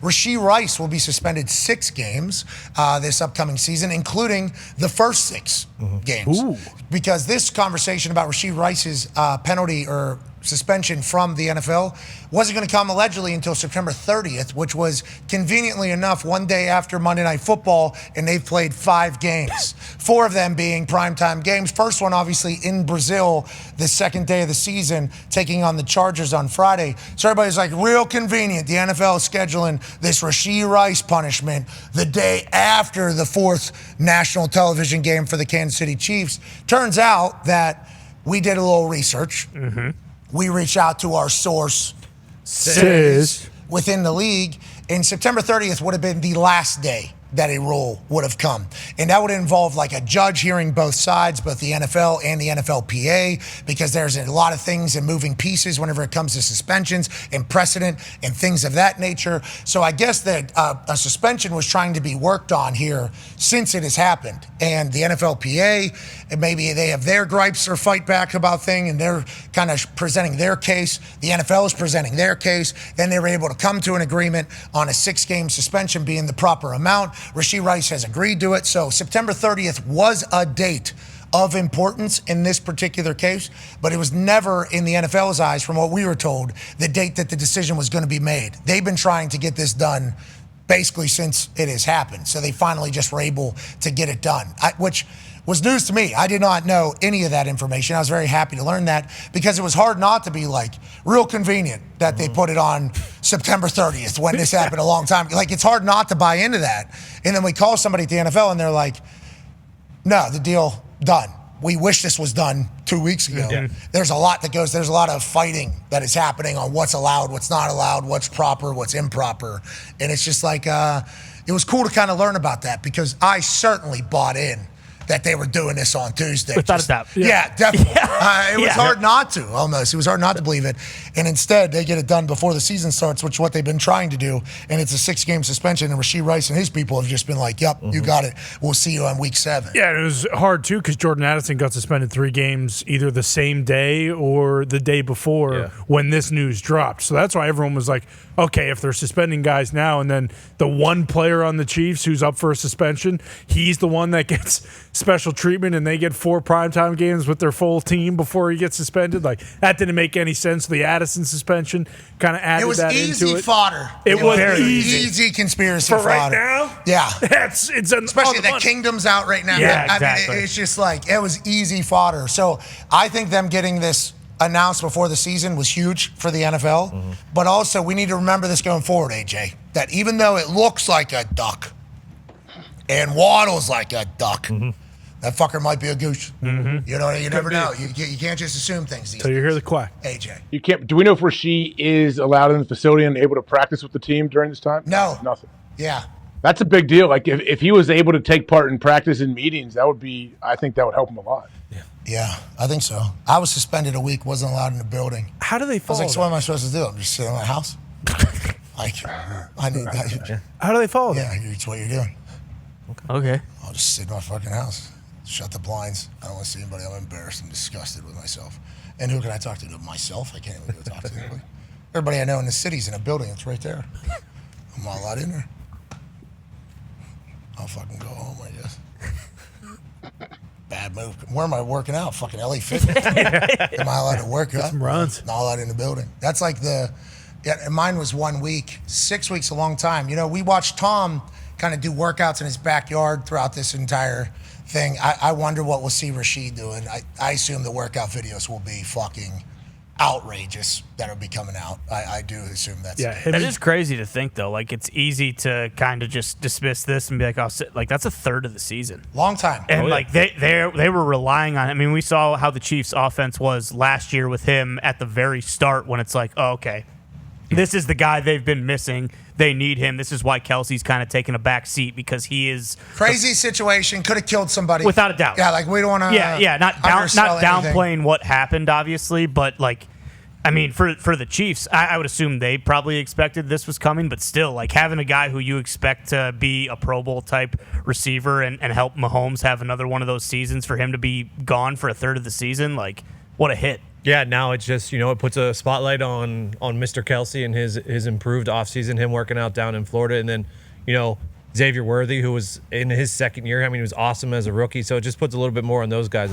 Rashee Rice will be suspended 6 games this upcoming season, including the first 6 games. Ooh. Because this conversation about Rashee Rice's penalty or suspension from the NFL wasn't going to come allegedly until September 30th, which was conveniently enough one day after Monday Night Football, and they've played 5 games, 4 of them being primetime games. First one, obviously, in Brazil, the second day of the season, taking on the Chargers on Friday. So everybody's like, real convenient. The NFL is scheduling this Rashee Rice punishment the day after the 4th national television game for the Kansas City Chiefs. Turns out that we did a little research. We reached out to our source within the league, and September 30th would have been the last day that a rule would have come. And that would involve like a judge hearing both sides, both the NFL and the NFLPA, because there's a lot of things and moving pieces whenever it comes to suspensions and precedent and things of that nature. So I guess that a suspension was trying to be worked on here since it has happened. And the NFLPA, and maybe they have their gripes or fight back about thing, and they're kind of presenting their case. The NFL is presenting their case. Then they were able to come to an agreement on a 6-game suspension being the proper amount. Rashee Rice has agreed to it. So September 30th was a date of importance in this particular case, but it was never, in the NFL's eyes, from what we were told, the date that the decision was going to be made. They've been trying to get this done basically since it has happened. So they finally just were able to get it done, which was news to me. I did not know any of that information. I was very happy to learn that, because it was hard not to be like, real convenient that they put it on September 30th when this happened a long time. Like, it's hard not to buy into that. And then we call somebody at the NFL and they're like, no, the deal done. We wish this was done 2 weeks ago. Yeah. There's a lot of fighting that is happening on what's allowed, what's not allowed, what's proper, what's improper. And it's just like, it was cool to kind of learn about that, because I certainly bought in that they were doing this on Tuesday. Without a doubt. Yeah, definitely. It was hard not to, almost. It was hard not to believe it. And instead, they get it done before the season starts, which is what they've been trying to do. And it's a 6-game suspension, and Rashee Rice and his people have just been like, yep, you got it. We'll see you on week 7. Yeah, and it was hard, too, because Jordan Addison got suspended 3 games either the same day or the day before when this news dropped. So that's why everyone was like, okay, if they're suspending guys now, and then the one player on the Chiefs who's up for a suspension, he's the one that gets special treatment, and they get 4 primetime games with their full team before he gets suspended. Like, that didn't make any sense. The Addison suspension kind of added that into it. It was easy fodder. It was easy conspiracy for fodder. right now. Yeah, especially the Kingdom's out right now. Yeah, exactly. It's just like, it was easy fodder. So I think them getting this announced before the season was huge for the NFL. But also, we need to remember this going forward, AJ, that even though it looks like a duck and waddles like a duck, that fucker might be a goose. You know, you never know. You can't just assume things these So you hear the quack. AJ. You can't. Do we know if Rashee is allowed in the facility and able to practice with the team during this time? No. Nothing. Yeah. That's a big deal. Like, if he was able to take part in practice and meetings, I think that would help him a lot. Yeah, I think so. I was suspended a week, wasn't allowed in the building. How do they I follow was like, so what am I supposed to do? I'm just sitting in my house? Like, I need that. How do they follow Yeah, it's what you're doing. Okay. I'll just sit in my fucking house. Shut the blinds. I don't want to see anybody. I'm embarrassed. I'm disgusted with myself. And who can I talk to? Myself? I can't even go talk to anybody. Everybody I know in the city's in a building. It's right there. I'm not allowed in there. I'll fucking go home, I guess. Bad move. Where am I working out? Fucking LA Fitness. Am I allowed to work out? some runs. Not allowed in the building. That's like mine was 1 week. 6 weeks, a long time. You know, we watched Tom kind of do workouts in his backyard throughout this entire thing. I wonder what we'll see Rashee doing. I assume the workout videos will be fucking outrageous that'll be coming out. I do assume that's That is crazy to think, though. Like, it's easy to kind of just dismiss this and be like, oh, like, that's a third of the season. Long time. And like they were relying on. I mean, we saw how the Chiefs' offense was last year with him at the very start, when it's like, oh, okay, this is the guy they've been missing. They need him. This is why Kelsey's kind of taking a back seat, because he is crazy situation. Could have killed somebody without a doubt. Yeah, like, we don't want to. Not downplaying what happened, obviously, but like, I mean, for the Chiefs, I would assume they probably expected this was coming, but still, like, having a guy who you expect to be a Pro Bowl type receiver and help Mahomes have another one of those seasons, for him to be gone for a third of the season, like, what a hit. Yeah, now it's just, it puts a spotlight on Mr. Kelsey and his improved offseason, him working out down in Florida. And then, Xavier Worthy, who was in his second year. I mean, he was awesome as a rookie. So it just puts a little bit more on those guys.